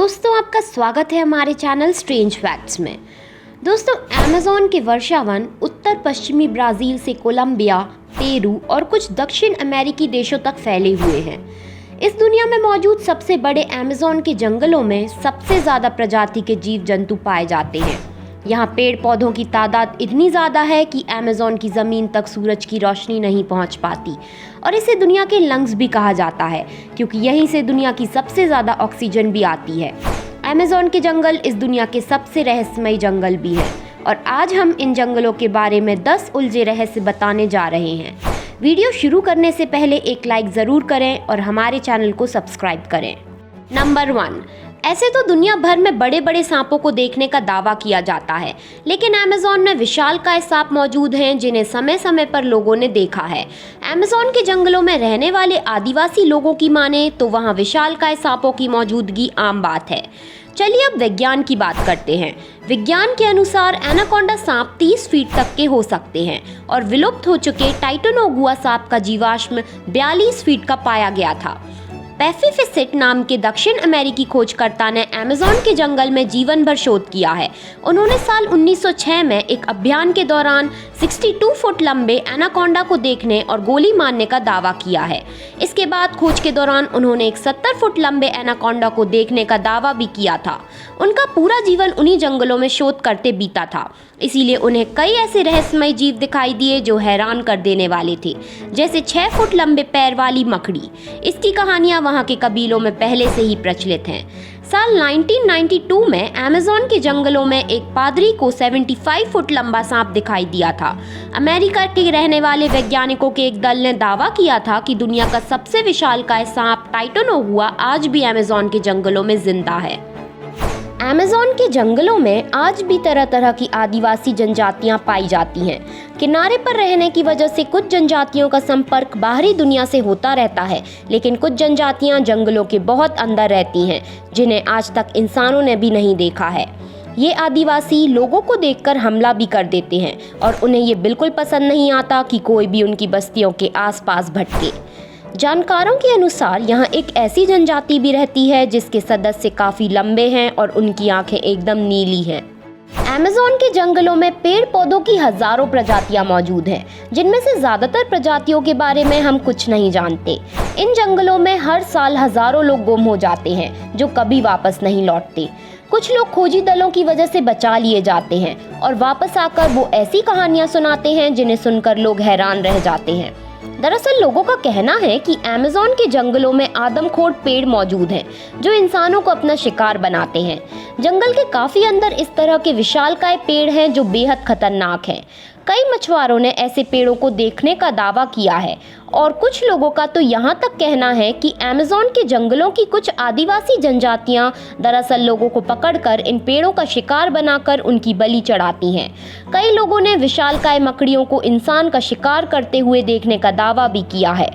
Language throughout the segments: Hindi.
दोस्तों, आपका स्वागत है हमारे चैनल स्ट्रेंज फैक्ट्स में। दोस्तों, अमेज़न के वर्षावन उत्तर पश्चिमी ब्राज़ील से कोलंबिया, पेरू और कुछ दक्षिण अमेरिकी देशों तक फैले हुए हैं। इस दुनिया में मौजूद सबसे बड़े अमेज़न के जंगलों में सबसे ज़्यादा प्रजाति के जीव जंतु पाए जाते हैं। यहाँ पेड़ पौधों की तादाद इतनी ज़्यादा है कि अमेज़न की ज़मीन तक सूरज की रोशनी नहीं पहुँच पाती और इसे दुनिया के लंग्स भी कहा जाता है, क्योंकि यहीं से दुनिया की सबसे ज़्यादा ऑक्सीजन भी आती है। अमेज़न के जंगल इस दुनिया के सबसे रहस्यमयी जंगल भी हैं और आज हम इन जंगलों के बारे में 10 उलझे रहस्य बताने जा रहे हैं। वीडियो शुरू करने से पहले एक लाइक ज़रूर करें और हमारे चैनल को सब्सक्राइब करें। नंबर 1, ऐसे तो दुनिया भर में बड़े बड़े सांपों को देखने का दावा किया जाता है, लेकिन अमेज़न में विशालकाय सांप मौजूद हैं जिन्हें समय समय पर लोगों ने देखा है। अमेज़न के जंगलों में रहने वाले आदिवासी लोगों की माने तो वहाँ विशालकाय सांपों की मौजूदगी आम बात है। चलिए अब विज्ञान की बात करते हैं। विज्ञान के अनुसार एनाकोंडा सांप 30 फीट तक के हो सकते हैं और विलुप्त हो चुके टाइटेनोगुआ सांप का जीवाश्म 42 फीट का पाया गया था। पैफिफिसिट नाम के दक्षिण अमेरिकी खोजकर्ता ने अमेज़न के जंगल में जीवन भर शोध किया है। उन्होंने साल 1906 में एक अभियान के दौरान 62 फुट लंबे एनाकोंडा को देखने और गोली मारने का दावा किया है। इसके बाद खोज के दौरान उन्होंने एक 70 फुट लंबे एनाकोंडा को देखने का दावा भी किया था। उनका पूरा जीवन उन्हीं जंगलों में शोध करते बीता था, इसीलिए उन्हें कई ऐसे रहस्यमय जीव दिखाई दिए जो हैरान कर देने वाले थे, जैसे 6 फुट लंबे पैर वाली मकड़ी। इसकी कहानियां वहां के कबीलों में पहले से ही प्रचलित हैं। साल 1992 में अमेज़न के जंगलों में एक पादरी को 75 फुट लंबा सांप दिखाई दिया था। अमेरिका के रहने वाले वैज्ञानिकों के एक दल ने दावा किया था कि दुनिया का सबसे विशालकाय सांप टाइटेनोगुआ आज भी अमेज़न के जंगलों में जिंदा है। अमेज़न के जंगलों में आज भी तरह तरह की आदिवासी जनजातियां पाई जाती हैं। किनारे पर रहने की वजह से कुछ जनजातियों का संपर्क बाहरी दुनिया से होता रहता है, लेकिन कुछ जनजातियां जंगलों के बहुत अंदर रहती हैं, जिन्हें आज तक इंसानों ने भी नहीं देखा है। ये आदिवासी लोगों को देखकर हमला भी कर देते हैं और उन्हें ये बिल्कुल पसंद नहीं आता कि कोई भी उनकी बस्तियों के आसपास भटके। जानकारों के अनुसार यहाँ एक ऐसी जनजाति भी रहती है जिसके सदस्य काफ़ी लंबे हैं और उनकी आंखें एकदम नीली हैं। अमेज़न के जंगलों में पेड़ पौधों की हजारों प्रजातियां मौजूद हैं, जिनमें से ज़्यादातर प्रजातियों के बारे में हम कुछ नहीं जानते। इन जंगलों में हर साल हजारों लोग गुम हो जाते हैं जो कभी वापस नहीं लौटते। कुछ लोग खोजी दलों की वजह से बचा लिए जाते हैं और वापस आकर वो ऐसी कहानियां सुनाते हैं जिन्हें सुनकर लोग हैरान रह जाते हैं। दरअसल लोगों का कहना है कि अमेज़न के जंगलों में आदमखोर पेड़ मौजूद हैं जो इंसानों को अपना शिकार बनाते हैं। जंगल के काफी अंदर इस तरह के विशालकाय पेड़ हैं जो बेहद खतरनाक हैं। कई मछुआरों ने ऐसे पेड़ों को देखने का दावा किया है और कुछ लोगों का तो यहाँ तक कहना है कि अमेज़न के जंगलों की कुछ आदिवासी जनजातियाँ दरअसल लोगों को पकड़कर इन पेड़ों का शिकार बनाकर उनकी बलि चढ़ाती हैं। कई लोगों ने विशालकाय मकड़ियों को इंसान का शिकार करते हुए देखने का दावा भी किया है।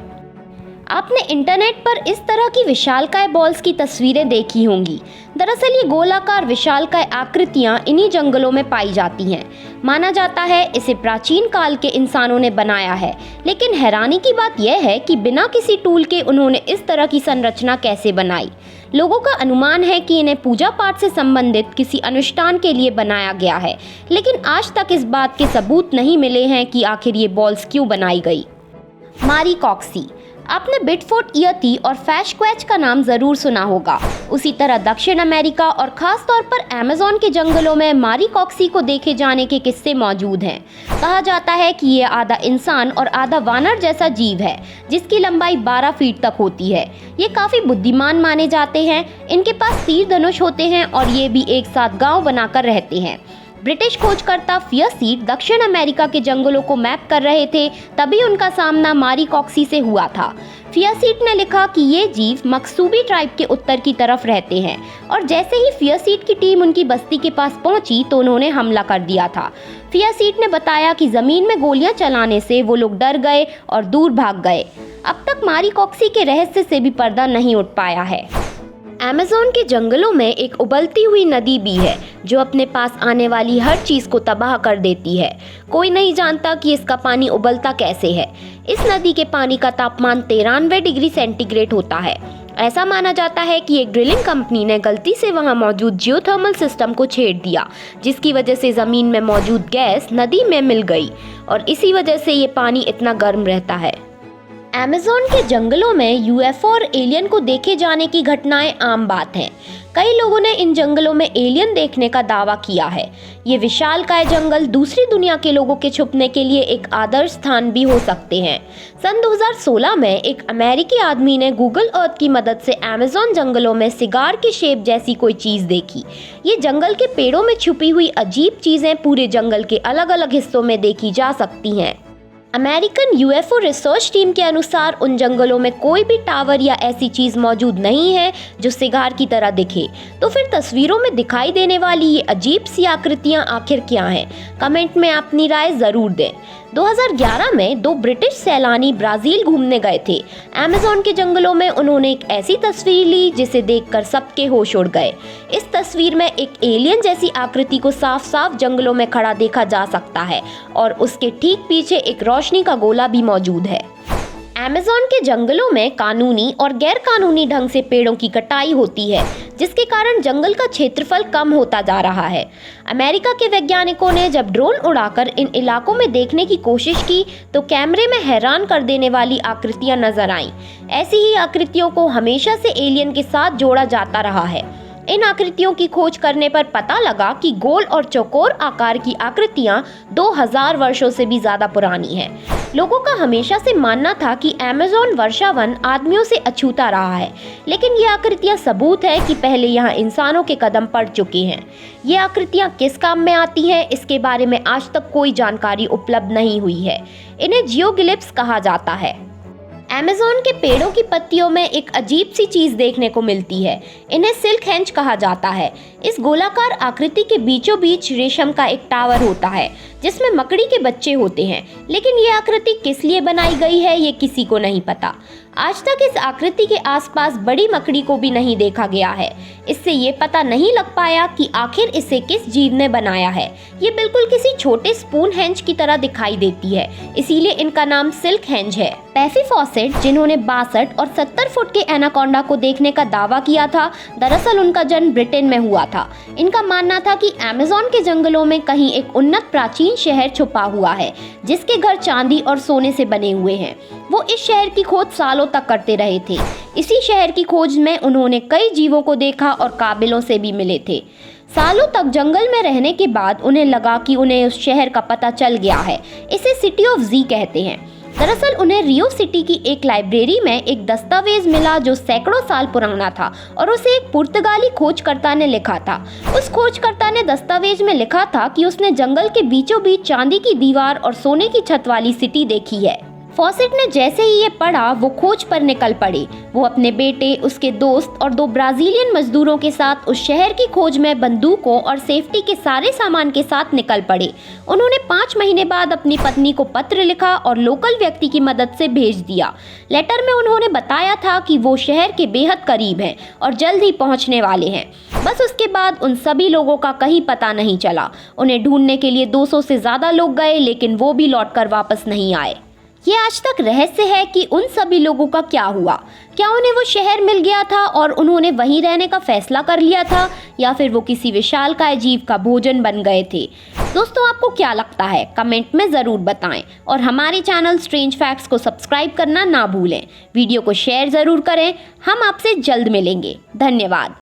आपने इंटरनेट पर इस तरह की विशालकाय बॉल्स की तस्वीरें देखी होंगी। दरअसल ये गोलाकार विशालकाय आकृतियां इन्हीं जंगलों में पाई जाती हैं। माना जाता है इसे प्राचीन काल के इंसानों ने बनाया है, लेकिन हैरानी की बात यह है कि बिना किसी टूल के उन्होंने इस तरह की संरचना कैसे बनाई। लोगों का अनुमान है कि इन्हें पूजा पाठ से संबंधित किसी अनुष्ठान के लिए बनाया गया है, लेकिन आज तक इस बात के सबूत नहीं मिले हैं कि आखिर ये बॉल्स क्यों बनाई गई। मारीकॉक्सी। आपने बिटफोट यती और फैशक्वेच का नाम ज़रूर सुना होगा। उसी तरह दक्षिण अमेरिका और ख़ास तौर पर अमेज़न के जंगलों में मारीकॉक्सी को देखे जाने के किस्से मौजूद हैं। कहा जाता है कि ये आधा इंसान और आधा वानर जैसा जीव है, जिसकी लंबाई 12 फीट तक होती है। ये काफ़ी बुद्धिमान माने जाते हैं। इनके पास तीर धनुष होते हैं और ये भी एक साथ गाँव बनाकर रहते हैं। ब्रिटिश खोजकर्ता फियरसीट दक्षिण अमेरिका के जंगलों को मैप कर रहे थे, तभी उनका सामना मारीकॉक्सी से हुआ था। फियरसीट ने लिखा कि ये जीव मकसूबी ट्राइब के उत्तर की तरफ रहते हैं और जैसे ही फियरसीट की टीम उनकी बस्ती के पास पहुंची तो उन्होंने हमला कर दिया था। फियरसीट ने बताया कि ज़मीन में गोलियां चलाने से वो लोग डर गए और दूर भाग गए। अब तक मारीकॉक्सी के रहस्य से भी पर्दा नहीं उठ पाया है। अमेज़न के जंगलों में एक उबलती हुई नदी भी है जो अपने पास आने वाली हर चीज़ को तबाह कर देती है। कोई नहीं जानता कि इसका पानी उबलता कैसे है। इस नदी के पानी का तापमान 93 डिग्री सेंटीग्रेड होता है। ऐसा माना जाता है कि एक ड्रिलिंग कंपनी ने गलती से वहां मौजूद जियोथर्मल सिस्टम को छेड़ दिया, जिसकी वजह से जमीन में मौजूद गैस नदी में मिल गई और इसी वजह से ये पानी इतना गर्म रहता है। अमेज़न के जंगलों में यूएफओ और एलियन को देखे जाने की घटनाएं आम बात हैं। कई लोगों ने इन जंगलों में एलियन देखने का दावा किया है। ये विशालकाय जंगल दूसरी दुनिया के लोगों के छुपने के लिए एक आदर्श स्थान भी हो सकते हैं। सन 2016 में एक अमेरिकी आदमी ने गूगल अर्थ की मदद से अमेज़न जंगलों में सिगार के शेप जैसी कोई चीज़ देखी। ये जंगल के पेड़ों में छुपी हुई अजीब चीज़ें पूरे जंगल के अलग अलग हिस्सों में देखी जा सकती हैं। अमेरिकन यूएफओ रिसर्च टीम के अनुसार उन जंगलों में कोई भी टावर या ऐसी चीज़ मौजूद नहीं है जो सिगार की तरह दिखे। तो फिर तस्वीरों में दिखाई देने वाली ये अजीब सी आकृतियाँ आखिर क्या हैं? कमेंट में अपनी राय ज़रूर दें। 2011 में 2 ब्रिटिश सैलानी ब्राज़ील घूमने गए थे। अमेज़न के जंगलों में उन्होंने एक ऐसी तस्वीर ली जिसे देखकर सबके होश उड़ गए। इस तस्वीर में एक एलियन जैसी आकृति को साफ साफ जंगलों में खड़ा देखा जा सकता है और उसके ठीक पीछे एक रोशनी का गोला भी मौजूद है। अमेज़न के जंगलों में कानूनी और गैर कानूनी ढंग से पेड़ों की कटाई होती है, जिसके कारण जंगल का क्षेत्रफल कम होता जा रहा है। अमेरिका के वैज्ञानिकों ने जब ड्रोन उड़ाकर इन इलाकों में देखने की कोशिश की तो कैमरे में हैरान कर देने वाली आकृतियां नजर आईं। ऐसी ही आकृतियों को हमेशा से एलियन के साथ जोड़ा जाता रहा है। इन आकृतियों की खोज करने पर पता लगा कि गोल और चौकोर आकार की आकृतियां 2000 वर्षों से भी ज्यादा पुरानी हैं। लोगों का हमेशा से मानना था कि अमेज़न वर्षावन आदमियों से अछूता रहा है, लेकिन ये आकृतियां सबूत है कि पहले यहाँ इंसानों के कदम पड़ चुके हैं। ये आकृतियां किस काम में आती हैं, इसके बारे में आज तक कोई जानकारी उपलब्ध नहीं हुई है। इन्हें जियोग्लिफ्स कहा जाता है। अमेज़न के पेड़ों की पत्तियों में एक अजीब सी चीज़ देखने को मिलती है। इन्हें सिल्क हेंज कहा जाता है। इस गोलाकार आकृति के बीचों बीच रेशम का एक टावर होता है जिसमें मकड़ी के बच्चे होते हैं, लेकिन ये आकृति किस लिए बनाई गई है ये किसी को नहीं पता। आज तक इस आकृति के आसपास बड़ी मकड़ी को भी नहीं देखा गया है। इससे ये पता नहीं लग पाया कि आखिर इसे किस जीव ने बनाया है। ये बिल्कुल किसी छोटे स्पून हेंज की तरह दिखाई देती है, इसीलिए इनका नाम सिल्क हेंज है। पैफी फॉसेट, जिन्होंने 62 और 70 फुट के एनाकोंडा को देखने का दावा किया था, दरअसल उनका जन्म ब्रिटेन में हुआ था। इनका मानना था कि अमेज़न के जंगलों में कहीं एक उन्नत प्राचीन शहर छुपा हुआ है जिसके घर चांदी और सोने से बने हुए हैं। वो इस शहर की खोज सालों तक करते रहे थे। इसी शहर की खोज में उन्होंने कई जीवों को देखा और काबिलों से भी मिले थे। सालों तक जंगल में रहने के बाद उन्हें लगा कि उन्हें उस शहर का पता चल गया है। इसे सिटी ऑफ जी कहते हैं। दरअसल उन्हें रियो सिटी की एक लाइब्रेरी में एक दस्तावेज मिला जो सैकड़ों साल पुराना था और उसे एक पुर्तगाली खोजकर्ता ने लिखा था। उस खोजकर्ता ने दस्तावेज में लिखा था कि उसने जंगल के बीचों बीच चांदी की दीवार और सोने की छत वाली सिटी देखी है। फॉसेट ने जैसे ही ये पढ़ा वो खोज पर निकल पड़े। वो अपने बेटे, उसके दोस्त और 2 ब्राजीलियन मजदूरों के साथ उस शहर की खोज में बंदूकों और सेफ्टी के सारे सामान के साथ निकल पड़े। उन्होंने 5 महीने बाद अपनी पत्नी को पत्र लिखा और लोकल व्यक्ति की मदद से भेज दिया। लेटर में उन्होंने बताया था कि वो शहर के बेहद करीब हैं और जल्द ही पहुंचने वाले हैं। बस उसके बाद उन सभी लोगों का कहीं पता नहीं चला। उन्हें ढूंढने के लिए 200 से ज़्यादा लोग गए, लेकिन वो भी लौटकर वापस नहीं आए। ये आज तक रहस्य है कि उन सभी लोगों का क्या हुआ। क्या उन्हें वो शहर मिल गया था और उन्होंने वहीं रहने का फैसला कर लिया था, या फिर वो किसी विशालकाय जीव का भोजन बन गए थे? दोस्तों, आपको क्या लगता है? कमेंट में ज़रूर बताएं और हमारे चैनल स्ट्रेंज फैक्ट्स को सब्सक्राइब करना ना भूलें। वीडियो को शेयर ज़रूर करें। हम आपसे जल्द मिलेंगे। धन्यवाद।